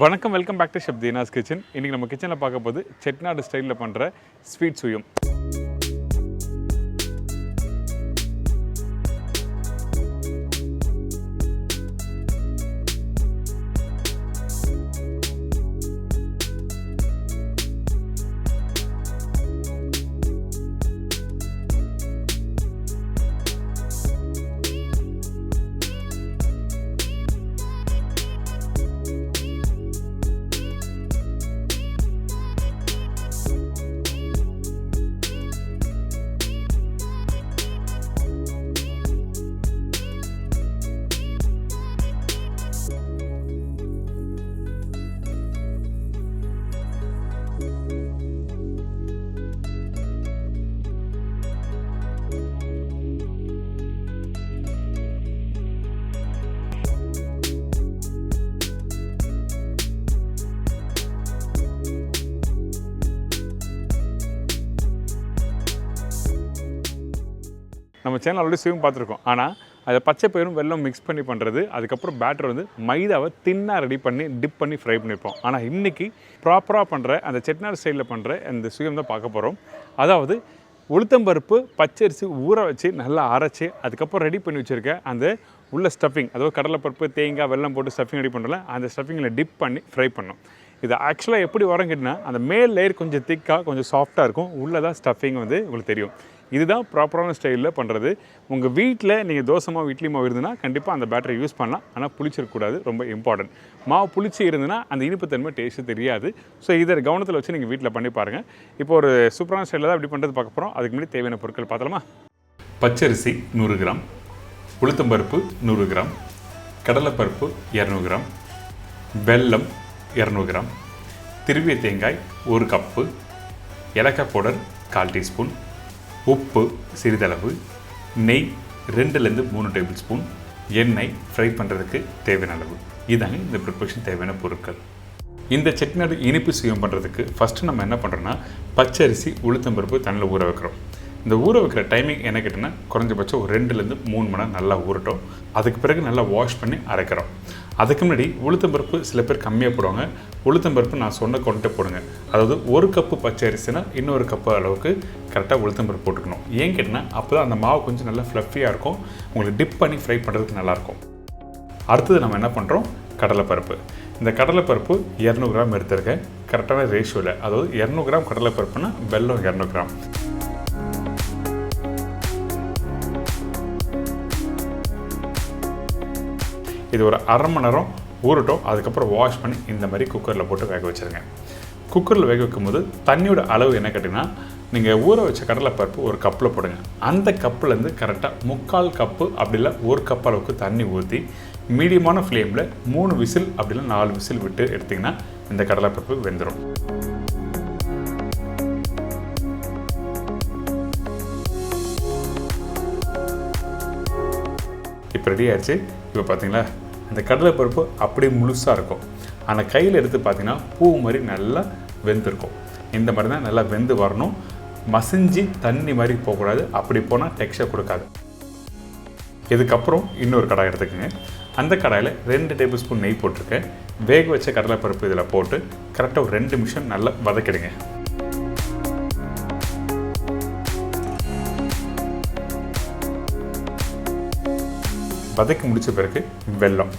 வணக்கம், welcome back to chef Deena's kitchen. இன்றைக்கி நம்ம கிச்சனில் பார்க்க போது செட்டிநாடு ஸ்டைலில் பண்ணுற ஸ்வீட் சுயம். நம்ம சேனல் ஆல்ரெடி சுயம் பார்த்துருக்கோம். ஆனால் அதை பச்சை பயிரும் வெல்லம் மிக்ஸ் பண்ணி பண்ணுறது, அதுக்கப்புறம் பேட்டர் வந்து மைதாவை தின்னாக ரெடி பண்ணி டிப் பண்ணி ஃப்ரை பண்ணியிருப்போம். ஆனால் இன்றைக்கி ப்ராப்பராக பண்ணுற அந்த செட்டிநாடு ஸ்டைலில் பண்ணுற அந்த சுயம் தான் பார்க்க போகிறோம். அதாவது உளுத்தம்பருப்பு பச்சரிசி ஊற வச்சு நல்லா அரைச்சி அதுக்கப்புறம் ரெடி பண்ணி வச்சுருக்க அந்த உள்ள ஸ்டஃபிங், அதாவது கடலைப்பருப்பு தேங்காய் வெல்லம் போட்டு ஸ்டஃபிங் ரெடி பண்ணுறோம்ல, அந்த ஸ்டஃபிங்கில் டிப் பண்ணி ஃப்ரை பண்ணோம். இது ஆக்சுவலாக எப்படி வரும் கேட்டிங்கன்னா, அந்த மேல் லேயர் கொஞ்சம் திக்காக கொஞ்சம் சாஃப்டாக இருக்கும், உள்ளே தான் ஸ்டஃபிங் வந்து உங்களுக்கு தெரியும். இதுதான் ப்ராப்பரான ஸ்டைலில் பண்ணுறது. உங்கள் வீட்டில் நீங்கள் தோசை மாவு இட்லி மாவு இருந்ததுன்னா கண்டிப்பாக அந்த பேட்டரை யூஸ் பண்ணலாம். ஆனால் புளிச்சிடக்கூடாது, ரொம்ப இம்பார்ட்டன்ட். மாவு புளிச்சு இருந்ததுன்னா அந்த இனிப்புத்தன்மை டேஸ்ட்டு தெரியாது. ஸோ இதை கவனத்தில் வச்சு நீங்கள் வீட்டில் பண்ணி பாருங்கள். இப்போ ஒரு சூப்பரான ஸ்டைலில் தான் இப்படி பண்ணுறது பார்க்க போகிறோம். அதுக்கு முன்னாடி தேவையான பொருட்கள் பார்த்தலாமா? பச்சரிசி 100 கிராம், உளுத்தம்பருப்பு 100 கிராம், கடலைப்பருப்பு 200 கிராம், வெல்லம் 200 கிராம், திருவிய தேங்காய் 1 கப்பு, ஏலக்காய் பவுடர் 1/4 டீஸ்பூன், உப்பு சிறிதளவு, நெய் 2லேருந்து 3 டேபிள் ஸ்பூன், எண்ணெய் ஃப்ரை பண்ணுறதுக்கு தேவையான அளவு. இதாங்க இந்த ப்ரிப்பரேஷன் தேவையான பொருட்கள். இந்த செட்டிநாடு இனிப்பு சுயம் பண்ணுறதுக்கு ஃபஸ்ட்டு நம்ம என்ன பண்ணுறோன்னா, பச்சரிசி உளுத்தம்பருப்பு தண்ணியில் ஊற வைக்கிறோம். இந்த ஊற வைக்கிற டைமிங் என்ன கேட்டிங்கன்னா, குறைஞ்சபட்சம் ஒரு 2லேருந்து 3 மணி நேரம் நல்லா ஊறட்டும். அதுக்கு பிறகு நல்லா வாஷ் பண்ணி அரைக்கிறோம். அதுக்கு முன்னாடி உளுத்தம்பருப்பு சில பேர் கம்மியாக போடுவாங்க. உளுத்தம்பருப்பு நான் சொன்ன கொண்டே போடுங்க. அதாவது 1 கப்பு பச்சை அரிசினா இன்னொரு கப்பு அளவுக்கு கரெக்டாக உளுத்தம்பருப்பு போட்டுக்கணும். ஏன் கேட்டிங்கன்னா, அப்போ தான் அந்த மாவு கொஞ்சம் நல்லா ஃப்ளஃபியாக இருக்கும், உங்களுக்கு டிப் பண்ணி ஃப்ரை பண்ணுறதுக்கு நல்லாயிருக்கும். அடுத்தது நம்ம என்ன பண்ணுறோம், கடலைப்பருப்பு. இந்த கடலைப்பருப்பு 200 கிராம் எடுத்துருக்கேன், கரெக்டான ரேஷியோவில். அதாவது 200 கிராம் கடலைப்பருப்புனா வெல்லம் 200 கிராம். இது ஒரு அரை மணி நேரம் ஊறட்டும். அதுக்கப்புறம் வாஷ் பண்ணி இந்த மாதிரி குக்கரில் போட்டு வேக வச்சுருங்க. குக்கரில் வேக வைக்கும்போது தண்ணியோட அளவு என்ன கேட்டிங்கன்னா, நீங்கள் ஊற வச்ச கடலைப்பருப்பு ஒரு கப்பில் போடுங்க. அந்த கப்புலேருந்து கரெக்டாக 3/4 கப்பு அப்படி இல்லை 1 கப் அளவுக்கு தண்ணி ஊற்றி மீடியமான ஃப்ளேமில் 3 விசில் அப்படி இல்லை 4 விசில் விட்டு எடுத்திங்கன்னா இந்த கடலைப்பருப்பு வெந்துடும். இப்போ ரெடி ஆயிடுச்சு. இப்போ பார்த்தீங்களா, இந்த கடலைப்பருப்பு அப்படியே முழுசாக இருக்கும். ஆனால் கையில் எடுத்து பார்த்தீங்கன்னா பூ மாதிரி நல்லா வெந்திருக்கும். இந்த மாதிரி தான் நல்லா வெந்து வரணும். மசிஞ்சு தண்ணி மாதிரி போகக்கூடாது, அப்படி போனால் டெக்ஸ்சர் கொடுக்காது. இதுக்கப்புறம் இன்னொரு கடாய் எடுத்துக்கோங்க. அந்த கடாயில் 2 டேபிள் ஸ்பூன் நெய் போட்டிருக்கேன். வேக வச்ச கடலைப்பருப்பு இதில் போட்டு கரெக்டாக ஒரு 2 நிமிஷம் நல்லா வதக்கிடுங்க. வதக்கி முடித்த பிறகு வெல்லம்.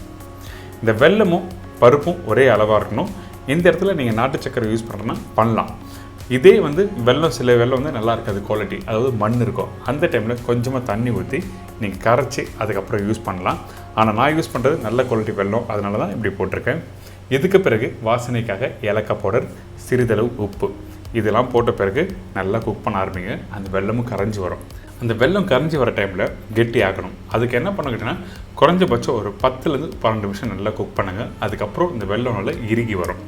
இந்த வெல்லமும் பருப்பும் ஒரே அளவாக இருக்கணும். இந்த இடத்துல நீங்கள் நாட்டு சக்கரை யூஸ் பண்ணுறேன்னா பண்ணலாம். இதே வந்து வெல்லம், சில வெல்லம் வந்து நல்லா இருக்காது குவாலிட்டி, அதாவது மண் இருக்கும். அந்த டைமில் கொஞ்சமாக தண்ணி ஊற்றி நீங்கள் கரைச்சி அதுக்கப்புறம் யூஸ் பண்ணலாம். ஆனால் நான் யூஸ் பண்ணுறது நல்ல குவாலிட்டி வெல்லம், அதனால தான் இப்படி போட்டிருக்கேன். இதுக்கு பிறகு வாசனைக்காக ஏலக்காய் பவுடர், சிறிதளவு உப்பு, இதெல்லாம் போட்ட பிறகு நல்லா குக் பண்ண ஆரம்பிங்க. அந்த வெல்லமும் கரைஞ்சி வரும். அந்த வெல்லம் கரைஞ்சி வர டைமில் கெட்டி ஆகணும். அதுக்கு என்ன பண்ணுங்கன்னா, குறைஞ்சபட்சம் ஒரு 10லேருந்து 12 நிமிஷம் நல்லா குக் பண்ணுங்கள். அதுக்கப்புறம் இந்த வெல்லம் நல்லா இறுகி வரும்.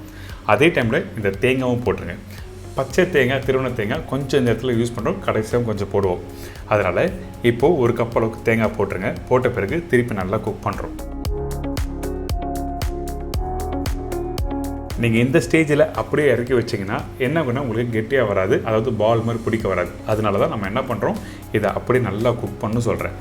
அதே டைமில் இந்த தேங்காயும் போட்டுருங்க. பச்சை தேங்காய், திருவண்ண தேங்காய் கொஞ்சம் இந்த இடத்துல யூஸ் பண்ணுறோம், கடைசியாக கொஞ்சம் போடுவோம். அதனால் இப்போது 1 கப் அளவுக்கு தேங்காய் போட்டுருங்க. போட்ட பிறகு திருப்பி நல்லா குக் பண்ணுறோம். நீங்கள் இந்த ஸ்டேஜில் அப்படியே இறக்கி வச்சிங்கன்னா என்ன பண்ணால் உங்களுக்கு கெட்டியாக வராது, அதாவது பால் மாதிரி பிடிக்க வராது. அதனால தான் நம்ம என்ன பண்ணுறோம், இதை அப்படியே நல்லா குக் பண்ணு சொல்கிறேன்.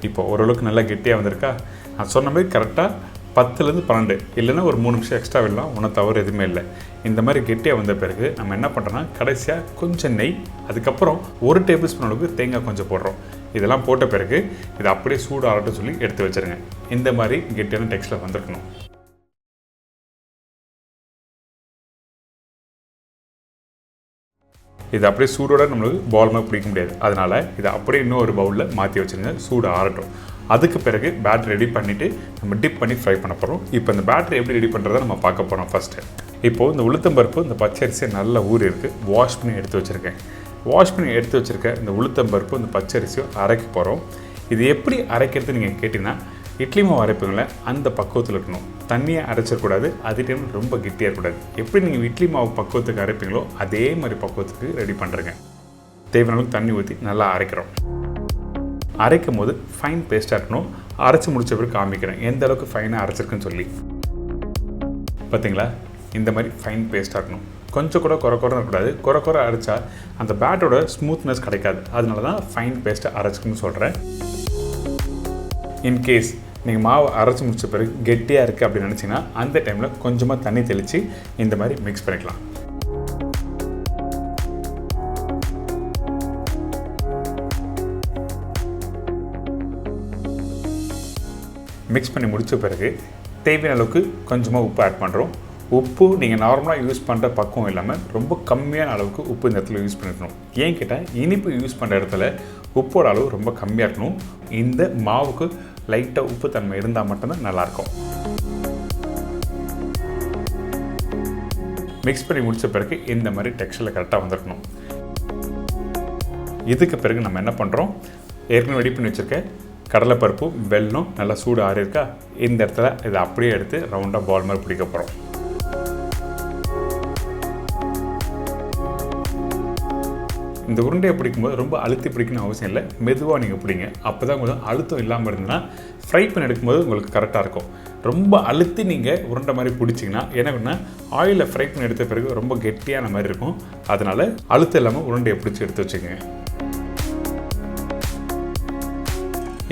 இப்போ ஓரளவுக்கு நல்லா கெட்டியாக வந்திருக்கா. நான் சொன்ன மாதிரி கரெக்டாக 10லேருந்து 12 இல்லைன்னா ஒரு 3 நிமிஷம் எக்ஸ்ட்ரா விடலாம், ஒன்றும் தவறு எதுவுமே இல்லை. இந்த மாதிரி கெட்டியாக வந்த பிறகு நம்ம என்ன பண்ணுறோன்னா கடைசியாக கொஞ்சம் நெய், அதுக்கப்புறம் 1 டேபிள் ஸ்பூன் அளவுக்கு தேங்காய் கொஞ்சம் போடுறோம். இதெல்லாம் போட்ட பிறகு இதை அப்படியே சூடு ஆகட்டும் சொல்லி எடுத்து வச்சுருங்க. இந்த மாதிரி கெட்டியான டெக்ஸ்டில் வந்துருக்கணும். இது அப்படியே சூடோட நம்மளுக்கு பால் மாதிரி பிடிக்க முடியாது. அதனால் இதை அப்படியே இன்னும் ஒரு பவுலில் மாற்றி வச்சுருங்க, சூடு ஆறட்டும். அதுக்கு பிறகு பேட்டர் ரெடி பண்ணிவிட்டு நம்ம டிப் பண்ணி ஃப்ரை பண்ண போகிறோம். இப்போ இந்த பேட்டர் எப்படி ரெடி பண்ணுறதை நம்ம பார்க்க போகிறோம். ஃபஸ்ட்டு இப்போது இந்த உளுத்தம்பருப்பு, இந்த பச்சரிசியை நல்லா ஊறி இருக்குது, வாஷ் பண்ணி எடுத்து வச்சுருக்கேன். வாஷ் பண்ணி எடுத்து வச்சுருக்க இந்த உளுத்தம்பருப்பு, இந்த பச்சரிசியும் அரைக்க போகிறோம். இது எப்படி அரைக்கிறது நீங்கள் கேட்டிங்கன்னா, இட்லி மாவு அரைப்பீங்களே அந்த பக்குவத்தில் இருக்கணும். தண்ணியை அரைச்சிடக்கூடாது, அதே டைம் ரொம்ப கெட்டியாக இருக்கக்கூடாது. எப்படி நீங்கள் இட்லி மாவு பக்குவத்துக்கு அரைப்பீங்களோ அதே மாதிரி பக்குவத்துக்கு ரெடி பண்ணுறேங்க. தேவையான அளவுக்கு தண்ணி ஊற்றி நல்லா அரைக்கிறோம். அரைக்கும் போது ஃபைன் பேஸ்ட்டாக இருக்கணும். அரைச்சி முடிச்ச பிறகு காமிக்கிறேன் எந்த அளவுக்கு ஃபைனாக அரைச்சிருக்குன்னு சொல்லி. பார்த்தீங்களா, இந்த மாதிரி ஃபைன் பேஸ்ட்டாக இருக்கணும். கொஞ்சம் கூட குறை இருக்கக்கூடாது. குறை அரைச்சா அந்த பேட்டோட ஸ்மூத்னஸ் கிடைக்காது. அதனால தான் ஃபைன் பேஸ்ட்டை அரைச்சிக்கணும்னு சொல்கிறேன். இன்கேஸ் நீங்கள் மாவு அரைச்சி முடிச்ச பிறகு கெட்டியாக இருக்குது அப்படின்னு நினச்சிங்கன்னா அந்த டைமில் கொஞ்சமாக தண்ணி தெளித்து இந்த மாதிரி மிக்ஸ் பண்ணிக்கலாம். மிக்ஸ் பண்ணி முடித்த பிறகு தேவையான அளவுக்கு கொஞ்சமாக உப்பு ஆட் பண்ணுறோம். உப்பு நீங்கள் நார்மலாக யூஸ் பண்ணுற பக்குவம் இல்லாமல் ரொம்ப கம்மியான அளவுக்கு உப்பு இந்த இடத்துல யூஸ் பண்ணிக்கணும். ஏன் கேட்டால் இனிப்பு யூஸ் பண்ணுற இடத்துல உப்போட அளவு ரொம்ப கம்மியாக இருக்கணும். இந்த மாவுக்கு லைட்டாக உப்பு தன்மை இருந்தால் மட்டும்தான் நல்லாயிருக்கும். மிக்ஸ் பண்ணி முடித்த பிறகு இந்த மாதிரி டெக்ஸ்டரில் கரெக்டாக வந்துருக்கணும். இதுக்கு பிறகு நம்ம என்ன பண்ணுறோம், ஏற்கனவே ரெடி பண்ணி வச்சுருக்க கடலைப்பருப்பு, வெல்லம் நல்லா சூடு ஆறி இருக்கா, இந்த இடத்துல இதை அப்படியே எடுத்து ரவுண்டாக பால் மாதிரி பிடிக்க போகிறோம். இந்த உருண்டையை பிடிக்கும்போது ரொம்ப அழுத்தி பிடிக்கணும் அவசியம் இல்லை, மெதுவாக நீங்கள் பிடிங்க. அப்போ தான் கொஞ்சம் அழுத்தம் இல்லாமல் இருந்ததுன்னா ஃப்ரை பண்ணி எடுக்கும்போது உங்களுக்கு கரெக்டாக இருக்கும். ரொம்ப அழுத்தி நீங்கள் உருண்டை மாதிரி பிடிச்சிங்கன்னா என்ன ஆயிலில் ஃப்ரை பண்ணி எடுத்த பிறகு ரொம்ப கெட்டியான மாதிரி இருக்கும். அதனால் அழுத்தம் இல்லாமல் உருண்டையை பிடிச்சி எடுத்து வச்சுக்கோங்க.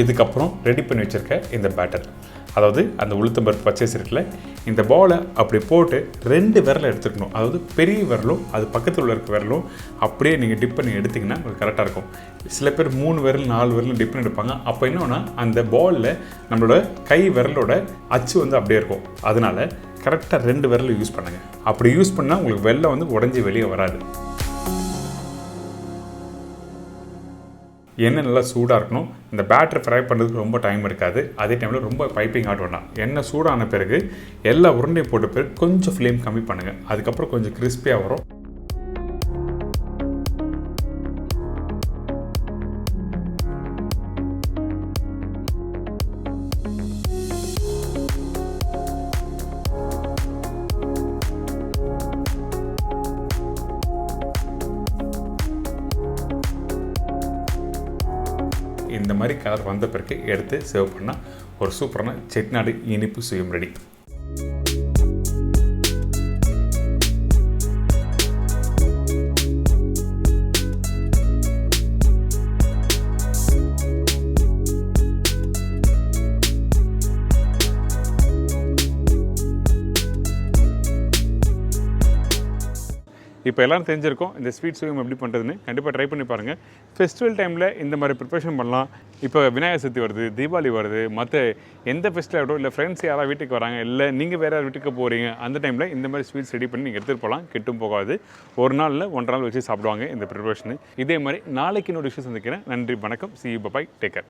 இதுக்கப்புறம் ரெடி பண்ணி வச்சுருக்க இந்த பேட்டர், அதாவது அந்த உளுத்தம்பருப்பு பச்சரிசி இருக்குல்ல, இந்த பாலை அப்படி போட்டு 2 விரலை எடுத்துக்கணும். அதாவது பெரிய விரலும் அது பக்கத்தில் உள்ள இருக்க விரலும் அப்படியே நீங்கள் டிப் பண்ணி எடுத்திங்கன்னா உங்களுக்கு கரெக்டாக இருக்கும். சில பேர் 3 விரல் 4 விரலும் டிப் பண்ணி எடுப்பாங்க. அப்போ என்னன்னா அந்த பாலில் நம்மளோட கை விரலோட அச்சு அப்படியே இருக்கும். அதனால் கரெக்டாக 2 விரலும் யூஸ் பண்ணுங்கள். அப்படி யூஸ் பண்ணால் உங்களுக்கு வெல்லம் உடஞ்சி வெளியே வராது. எண்ணெய் நல்லா சூடாக இருக்கணும். இந்த பேட்டர் ஃப்ரை பண்ணுறதுக்கு ரொம்ப டைம் இருக்காது. அதே டைமில் ரொம்ப பைப்பிங் ஆட் வேண்டாம். எண்ணெய் சூடான பிறகு எல்லா உருண்டையும் போட்ட பிறகு கொஞ்சம் ஃப்ளேம் கம்மி பண்ணுங்கள். அதுக்கப்புறம் கொஞ்சம் கிறிஸ்பியாக வரும். இந்த மாதிரி கலர் வந்த பிறகு எடுத்து சர்வ் பண்ணால் ஒரு சூப்பரான செட்டிநாடு இனிப்பு சுயம் ரெடி. இப்போ எல்லோரும் தெரிஞ்சிருக்கோம் இந்த ஸ்வீட் சுயம் எப்படி பண்ணுறதுன்னு. கண்டிப்பாக ட்ரை பண்ணி பாருங்கள். ஃபெஸ்டிவல் டைமில் இந்த மாதிரி ப்ரிப்பரேஷன் பண்ணலாம். இப்போ விநாயகர் சதுர்த்தி வருது, தீபாவளி வருது, மற்ற எந்த ஃபெஸ்டிவலோ இல்லை ஃப்ரெண்ட்ஸ் யாராவது வீட்டுக்கு வராங்க, இல்லை நீங்கள் வேறு யார் வீட்டுக்கு போகிறீங்க, அந்த டைமில் இந்த மாதிரி ஸ்வீட்ஸ் ரெடி பண்ணி நீங்கள் எடுத்துகிட்டு போகலாம். கெட்டும் போகாது. ஒரு நாளில் 1 நாள் வச்சு சாப்பிடுவாங்க இந்த ப்ரிப்பரேஷனு. இதே மாதிரி நாளைக்கு இன்னொரு விஷயம் சந்திக்கிறேன். நன்றி, வணக்கம். See you, bye, take care.